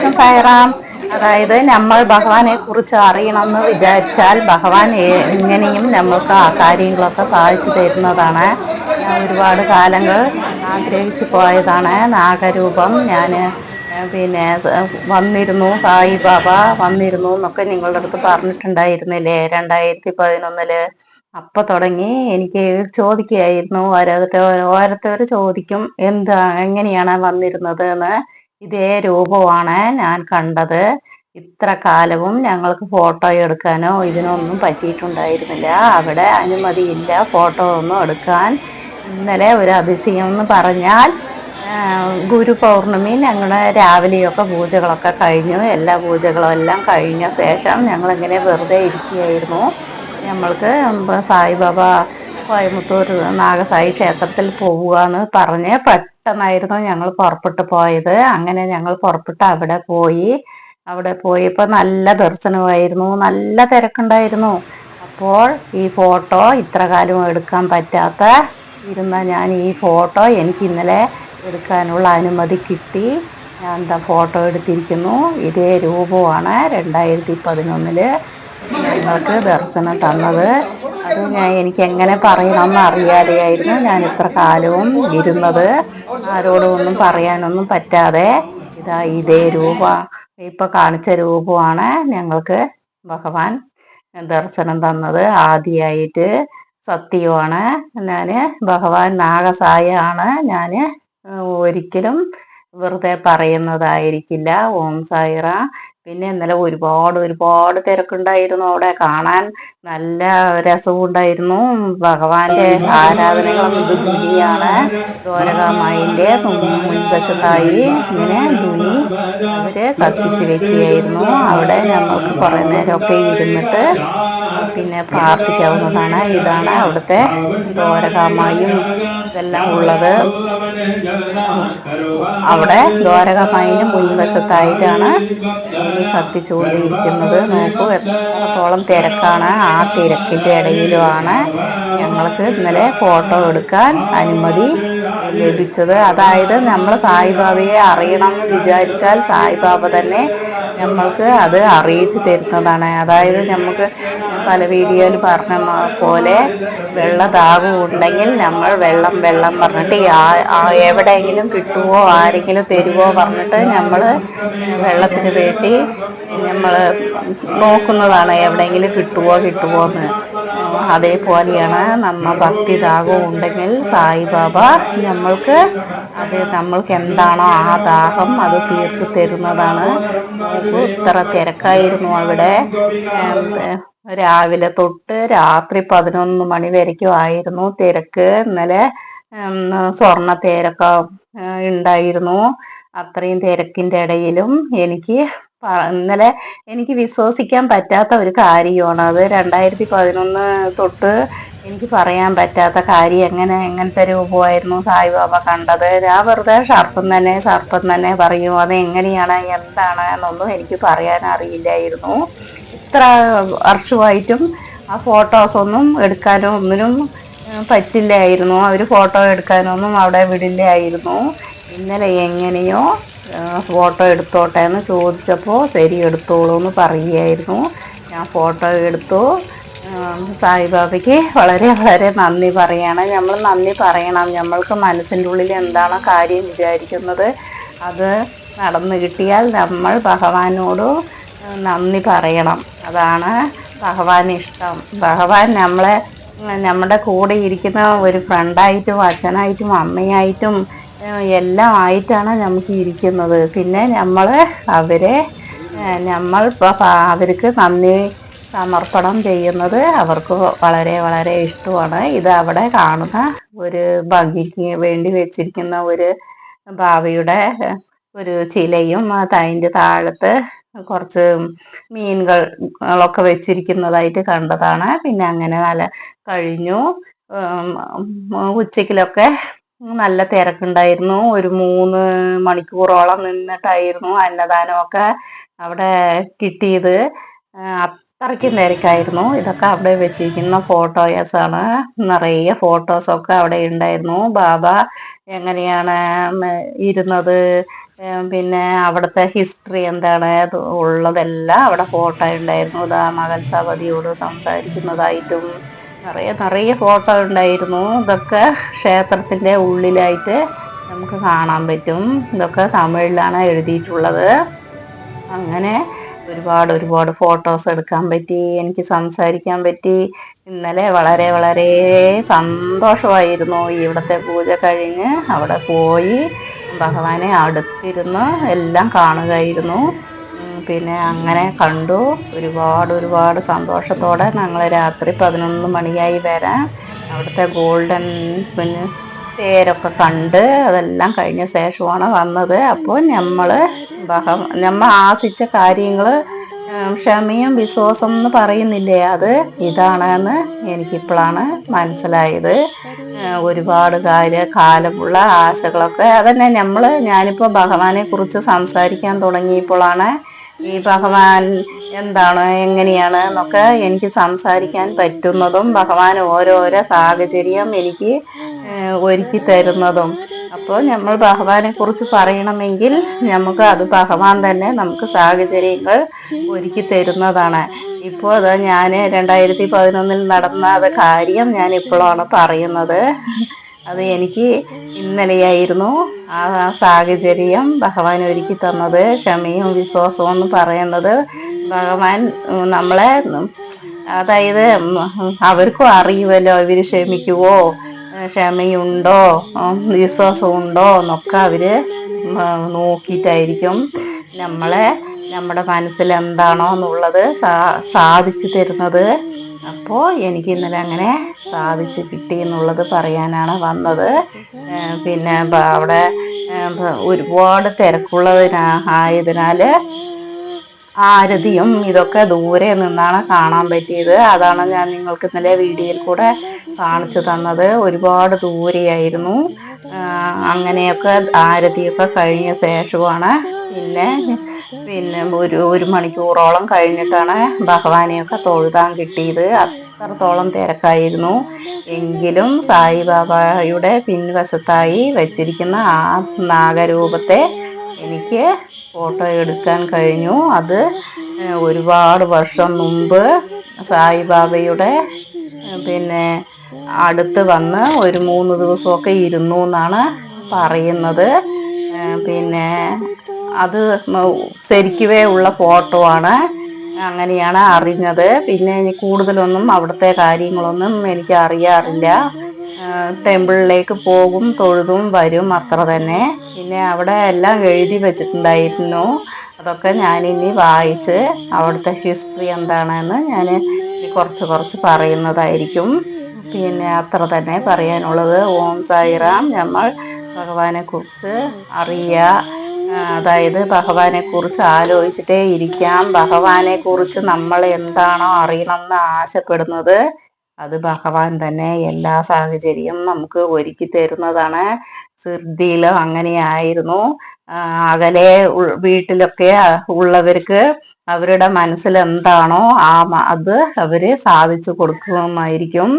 വലൈക്കും സായിറാം. അതായത് നമ്മൾ ഭഗവാനെ കുറിച്ച് അറിയണമെന്ന് വിചാരിച്ചാൽ ഭഗവാൻ എങ്ങനെയും നമ്മൾക്ക് ആ കാര്യങ്ങളൊക്കെ സാധിച്ചു തരുന്നതാണ്. ഞാൻ ഒരുപാട് കാലങ്ങൾ ആഗ്രഹിച്ചു പോയതാണ് നാഗരൂപം. ഞാൻ പിന്നെ വന്നിരുന്നു, സായിബാബ വന്നിരുന്നു എന്നൊക്കെ നിങ്ങളുടെ അടുത്ത് പറഞ്ഞിട്ടുണ്ടായിരുന്നില്ലേ 2011. അപ്പൊ തുടങ്ങി എനിക്ക് ചോദിക്കുകയായിരുന്നു, ഓരോരുത്തർ ചോദിക്കും എങ്ങനെയാണ് വന്നിരുന്നത് എന്ന്. ഇതേ രൂപമാണ് ഞാൻ കണ്ടത്. ഇത്ര കാലവും ഞങ്ങൾക്ക് ഫോട്ടോ എടുക്കാനോ ഇതിനൊന്നും പറ്റിയിട്ടുണ്ടായിരുന്നില്ല. അവിടെ അനുമതിയില്ല ഫോട്ടോ ഒന്നും എടുക്കാൻ. ഇന്നലെ ഒരു അതിശയം എന്ന് പറഞ്ഞാൽ ഗുരു പൗർണമി ഞങ്ങൾ രാവിലെയൊക്കെ പൂജകളൊക്കെ കഴിഞ്ഞു. എല്ലാ പൂജകളും എല്ലാം കഴിഞ്ഞ ശേഷം ഞങ്ങളിങ്ങനെ വെറുതെ ഇരിക്കുകയായിരുന്നു. നമ്മൾക്ക് സായിബാബ കോയമ്പത്തൂർ നാഗസായി ക്ഷേത്രത്തിൽ പോവുക എന്ന് പറഞ്ഞ് പെട്ടെന്നായിരുന്നു ഞങ്ങൾ പുറപ്പെട്ടു പോയത്. അങ്ങനെ ഞങ്ങൾ പുറപ്പെട്ട് അവിടെ പോയപ്പോൾ നല്ല ദർശനമായിരുന്നു, നല്ല തിരക്കുണ്ടായിരുന്നു. അപ്പോൾ ഈ ഫോട്ടോ ഇത്ര കാലം എടുക്കാൻ പറ്റാത്ത ഞാൻ ഈ ഫോട്ടോ എനിക്ക് ഇന്നലെ എടുക്കാനുള്ള അനുമതി കിട്ടി. ഞാൻ ഫോട്ടോ എടുത്തിരിക്കുന്നു. ഇതേ രൂപമാണ് 2011 ഞങ്ങൾക്ക് ദർശനം തന്നത്. അത് എനിക്ക് എങ്ങനെ പറയണമെന്ന് അറിയാതെയായിരുന്നു ഞാൻ ഇത്ര കാലവും ഇരുന്നത്. ആരോടും ഒന്നും പറയാനൊന്നും പറ്റാതെ ഇതേ ഇപ്പൊ കാണിച്ച രൂപമാണ് ഞങ്ങൾക്ക് ഭഗവാൻ ദർശനം തന്നത്. ആദ്യമായിട്ട് സത്യമാണ്. ഭഗവാൻ നാഗസായാണ്. ഒരിക്കലും വെറുതെ പറയുന്നതായിരിക്കില്ല. ഓം സായിറാം. പിന്നെ ഇന്നലെ ഒരുപാട് തിരക്കുണ്ടായിരുന്നു. അവിടെ കാണാൻ നല്ല രസവും ഉണ്ടായിരുന്നു. ഭഗവാന്റെ ആരാധനകളും ഇത് ധുനിയാണ്. ദ്വാരകാമായിന്റെ മുൻവശത്തായി ഇങ്ങനെ ധുനി അവര് കത്തിച്ച് വെക്കുകയായിരുന്നു. അവിടെ ഞങ്ങൾക്ക് കുറെ നേരമൊക്കെ ഇരുന്നിട്ട് പിന്നെ പ്രാർത്ഥിക്കാവുന്നതാണ്. ഇതാണ് അവിടുത്തെ ദ്വാരകാമായും ഇതെല്ലാം ഉള്ളത്. അവിടെ ദ്വാരകാമായിന് മുൻവശത്തായിട്ടാണ് ഈ കത്തിച്ചുകൊണ്ടിരിക്കുന്നത്. നോക്കൂ എത്രത്തോളം തിരക്കാണ്. ആ തിരക്കിന്റെ ഇടയിലുമാണ് ഞങ്ങൾക്ക് ഇന്നലെ ഫോട്ടോ എടുക്കാൻ അനുമതി ലഭിച്ചത്. അതായത് നമ്മൾ സായിബാബയെ അറിയണമെന്ന് വിചാരിച്ചാൽ സായിബാബ തന്നെ നമ്മൾക്ക് അത് അറിയിച്ചു തരുന്നതാണ്. അതായത് നമുക്ക് പല വീഡിയോയിൽ പറഞ്ഞ പോലെ വെള്ളദാഹം ഉണ്ടെങ്കിൽ നമ്മൾ വെള്ളം പറഞ്ഞിട്ട് എവിടെയെങ്കിലും കിട്ടുമോ ആരെങ്കിലും തരുമോ പറഞ്ഞിട്ട് നമ്മൾ വെള്ളത്തിന് വേണ്ടി നമ്മൾ നോക്കുന്നതാണ്, എവിടെയെങ്കിലും കിട്ടുമോ എന്ന്. അതേപോലെയാണ് ഭക്തി ദാഹം ഉണ്ടെങ്കിൽ സായിബാബ നമ്മൾക്ക് എന്താണോ ആ ദാഹം അത് തീർത്തു തരുന്നതാണ്. ഇത്ര തിരക്കായിരുന്നു അവിടെ. രാവിലെ തൊട്ട് രാത്രി 11 മണി വരയ്ക്കും ആയിരുന്നു തിരക്ക്. ഇന്നലെ സ്വർണ്ണ തേരൊക്കെ ഉണ്ടായിരുന്നു. അത്രയും തിരക്കിന്റെ ഇടയിലും ഇന്നലെ എനിക്ക് വിശ്വസിക്കാൻ പറ്റാത്ത ഒരു കാര്യമാണ് അത്. 2011 തൊട്ട് എനിക്ക് പറയാൻ പറ്റാത്ത കാര്യം. എങ്ങനത്തെ രൂപമായിരുന്നു സായിബാബ കണ്ടത്. ഞാൻ വെറുതെ ഷർപ്പം തന്നെ പറയും. അത് എങ്ങനെയാണ് എന്താണ് എന്നൊന്നും എനിക്ക് പറയാൻ അറിയില്ലായിരുന്നു. ഇത്ര വർഷമായിട്ടും ആ ഫോട്ടോസൊന്നും എടുക്കാനോ ഒന്നിനും പറ്റില്ലായിരുന്നു. അവർ ഫോട്ടോ എടുക്കാനൊന്നും അവിടെ വിടില്ലായിരുന്നു. ഇന്നലെ എങ്ങനെയോ ഫോട്ടോ എടുത്തോട്ടെ എന്ന് ചോദിച്ചപ്പോൾ ശരി എടുത്തോളൂ എന്ന് പറയുകയായിരുന്നു. ഞാൻ ഫോട്ടോ എടുത്തു. സായിബാബയ്ക്ക് വളരെ നന്ദി പറയാണ്. നമ്മൾ നന്ദി പറയണം. നമ്മൾക്ക് മനസ്സിൻ്റെ ഉള്ളിൽ എന്താണ് കാര്യം വിചാരിക്കുന്നത് അത് നടന്നു കിട്ടിയാൽ നമ്മൾ ഭഗവാനോട് നന്ദി പറയണം. അതാണ് ഭഗവാന് ഇഷ്ടം. ഭഗവാൻ നമ്മുടെ കൂടെ ഇരിക്കുന്ന ഒരു ഫ്രണ്ടായിട്ടും അച്ഛനായിട്ടും അമ്മയായിട്ടും എല്ലാം ആയിട്ടാണ് നമുക്ക് ഇരിക്കുന്നത്. പിന്നെ അവർക്ക് നന്ദി സമർപ്പണം ചെയ്യുന്നത് അവർക്ക് വളരെ ഇഷ്ടമാണ്. ഇത് അവിടെ കാണുന്ന ഒരു ഭംഗിക്ക് വേണ്ടി വെച്ചിരിക്കുന്ന ഒരു ബാവയുടെ ഒരു ചിലയും അതിൻ്റെ താഴത്ത് കുറച്ച് മീനുകളൊക്കെ വെച്ചിരിക്കുന്നതായിട്ട് കണ്ടതാണ്. പിന്നെ അങ്ങനെ നല്ല കഴിഞ്ഞു. ഉച്ചക്കിലൊക്കെ നല്ല തിരക്കുണ്ടായിരുന്നു. ഒരു 3 മണിക്കൂറോളം നിന്നിട്ടായിരുന്നു അന്നദാനമൊക്കെ അവിടെ കിട്ടിയത്. അത്രയ്ക്കും തിരക്കായിരുന്നു. ഇതൊക്കെ അവിടെ വെച്ചിരിക്കുന്ന ഫോട്ടോസാണ്. നിറയെ ഫോട്ടോസൊക്കെ അവിടെ ഉണ്ടായിരുന്നു. ബാബ എങ്ങനെയാണ് ഇരുന്നത്, പിന്നെ അവിടുത്തെ ഹിസ്റ്ററി എന്താണ് ഉള്ളതെല്ലാം അവിടെ ഫോട്ടോ ഉണ്ടായിരുന്നു. ഇതാ മകൻ സവതിയോട് സംസാരിക്കുന്നതായിട്ടും നിറയെ ഫോട്ടോ ഉണ്ടായിരുന്നു. ഇതൊക്കെ ക്ഷേത്രത്തിന്റെ ഉള്ളിലായിട്ട് നമുക്ക് കാണാൻ പറ്റും. ഇതൊക്കെ തമിഴിലാണ് എഴുതിയിട്ടുള്ളത്. അങ്ങനെ ഒരുപാട് ഫോട്ടോസ് എടുക്കാൻ പറ്റി, എനിക്ക് സംസാരിക്കാൻ പറ്റി. ഇന്നലെ വളരെ വളരെ സന്തോഷമായിരുന്നു. ഇവിടുത്തെ പൂജ കഴിഞ്ഞ് അവിടെ പോയി ഭഗവാനെ അടുത്തിരുന്ന് എല്ലാം കാണുകയായിരുന്നു. പിന്നെ അങ്ങനെ കണ്ടു. ഒരുപാട് സന്തോഷത്തോടെ ഞങ്ങൾ രാത്രി 11 മണിയായി വരാൻ അവിടുത്തെ ഗോൾഡൻ പിന്നെ തേരൊക്കെ കണ്ട് അതെല്ലാം കഴിഞ്ഞ ശേഷമാണ് വന്നത്. അപ്പോൾ നമ്മൾ ആശിച്ച കാര്യങ്ങൾ ക്ഷമയും വിശ്വാസം എന്ന് പറയുന്നില്ലേ, അത് ഇതാണെന്ന് എനിക്കിപ്പോഴാണ് മനസ്സിലായത്. ഒരുപാട് കാലമുള്ള ആശകളൊക്കെ അതന്നെ ഞാനിപ്പോൾ ഭഗവാനെ കുറിച്ച് സംസാരിക്കാൻ തുടങ്ങിയപ്പോഴാണ് ഈ ഭഗവാൻ എന്താണ് എങ്ങനെയാണ് എന്നൊക്കെ എനിക്ക് സംസാരിക്കാൻ പറ്റുന്നതും ഭഗവാൻ ഓരോരോ സാഹചര്യം എനിക്ക് ഒരുക്കി തരുന്നതും. അപ്പോൾ നമ്മൾ ഭഗവാനെ കുറിച്ച് പറയണമെങ്കിൽ അത് ഭഗവാൻ തന്നെ നമുക്ക് സാഹചര്യങ്ങൾ ഒരുക്കി തരുന്നതാണ്. ഇപ്പോൾ അത് ഞാൻ 2011 നടന്ന കാര്യം ഞാൻ ഇപ്പോഴാണ് പറയുന്നത്. അത് എനിക്ക് ഇന്നലെയായിരുന്നു ആ സാഹചര്യം ഭഗവാൻ ഒരുക്കി തന്നത്. ക്ഷമയും വിശ്വാസവും എന്ന് പറയുന്നത് ഭഗവാൻ നമ്മളെ, അതായത് അവർക്കും അറിയുമല്ലോ ഇവര് ക്ഷമിക്കുവോ, ക്ഷമയുണ്ടോ, വിശ്വാസമുണ്ടോ എന്നൊക്കെ അവര് നോക്കിയിട്ടായിരിക്കും നമ്മുടെ മനസ്സിൽ എന്താണോ എന്നുള്ളത് സാധിച്ചു തരുന്നത്. അപ്പോൾ എനിക്ക് ഇന്നലെ അങ്ങനെ സാധിച്ചു കിട്ടി എന്നുള്ളത് പറയാനാണ് വന്നത്. പിന്നെ അവിടെ ഒരുപാട് തിരക്കുള്ളതിനായതിനാൽ ആരതിയും ഇതൊക്കെ ദൂരെ നിന്നാണ് കാണാൻ പറ്റിയത്. അതാണ് ഞാൻ നിങ്ങൾക്ക് ഇന്നലെ വീഡിയോയിൽ കൂടെ കാണിച്ചു തന്നത്. ഒരുപാട് ദൂരെയായിരുന്നു. അങ്ങനെയൊക്കെ ആരതിയൊക്കെ കഴിഞ്ഞ ശേഷമാണ് പിന്നെ ഒരു മണിക്കൂറോളം കഴിഞ്ഞിട്ടാണ് ഭഗവാനെയൊക്കെ തൊഴുതാൻ കിട്ടിയത്. അത്രത്തോളം തിരക്കായിരുന്നു. എങ്കിലും സായിബാബയുടെ പിൻവശത്തായി വെച്ചിരിക്കുന്ന ആ നാഗരൂപത്തെ എനിക്ക് ഫോട്ടോ എടുക്കാൻ കഴിഞ്ഞു. അത് ഒരുപാട് വർഷം മുമ്പ് സായിബാബയുടെ പിന്നെ അടുത്ത് വന്ന് ഒരു 3 ദിവസമൊക്കെ ഇരുന്നു എന്നാണ് പറയുന്നത്. പിന്നെ അത് ശരിക്കുവേ ഉള്ള ഫോട്ടോ ആണ്. അങ്ങനെയാണ് അറിഞ്ഞത്. പിന്നെ കൂടുതലൊന്നും അവിടുത്തെ കാര്യങ്ങളൊന്നും എനിക്ക് അറിയാറില്ല. ടെമ്പിളിലേക്ക് പോകും, തൊഴുതും വരും, അത്ര തന്നെ. പിന്നെ അവിടെ എല്ലാം എഴുതി വെച്ചിട്ടുണ്ടായിരുന്നു. അതൊക്കെ ഞാനിനി വായിച്ച് അവിടുത്തെ ഹിസ്റ്ററി എന്താണെന്ന് ഞാൻ കുറച്ച് പറയുന്നതായിരിക്കും. പിന്നെ അത്ര തന്നെ പറയാനുള്ളത്. ഓം സായിറാം. നമ്മൾ ഭഗവാനെ കുറിച്ച് അറിയുക, അതായത് ഭഗവാനെ കുറിച്ച് ആലോചിച്ചിട്ടേ ഇരിക്കാം. ഭഗവാനെ കുറിച്ച് നമ്മൾ എന്താണോ അറിയണമെന്ന് ആശപ്പെടുന്നത് അത് ഭഗവാൻ തന്നെ എല്ലാ സാഹചര്യം നമുക്ക് ഒരുക്കി തരുന്നതാണ്. സിർദിയിലും അങ്ങനെയായിരുന്നു. അകലെ വീട്ടിലൊക്കെ ഉള്ളവർക്ക് അവരുടെ മനസ്സിൽ എന്താണോ അത് അവര് സാധിച്ചു കൊടുക്കുമായിരിക്കും.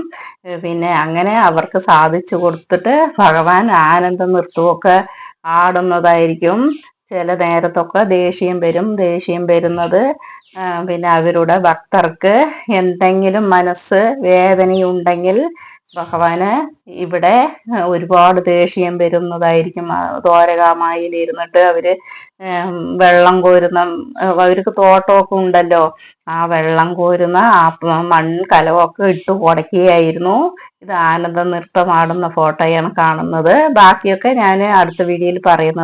പിന്നെ അങ്ങനെ അവർക്ക് സാധിച്ചു കൊടുത്തിട്ട് ഭഗവാൻ ആനന്ദ നൃത്തമൊക്കെ ആടുന്നതായിരിക്കും. ചില നേരത്തൊക്കെ ദേഷ്യം വരുന്നത് പിന്നെ അവരുടെ ഭക്തർക്ക് എന്തെങ്കിലും മനസ്സ് വേദനയുണ്ടെങ്കിൽ ഭഗവാന് ഇവിടെ ഒരുപാട് ദേഷ്യം വരുന്നതായിരിക്കും. ദ്വാരകാമായിൽ ഇരുന്നിട്ട് അവര് വെള്ളം കോരുന്ന, അവർക്ക് തോട്ടമൊക്കെ ഉണ്ടല്ലോ, ആ വെള്ളം കോരുന്ന ആ കലമൊക്കെ ഇട്ട് ഉടക്കുകയായിരുന്നു. ഇത് ആനന്ദ നൃത്തമാടുന്ന ഫോട്ടോയാണ് കാണുന്നത്. ബാക്കിയൊക്കെ ഞാൻ അടുത്ത വീഡിയോയിൽ പറയുന്നത്.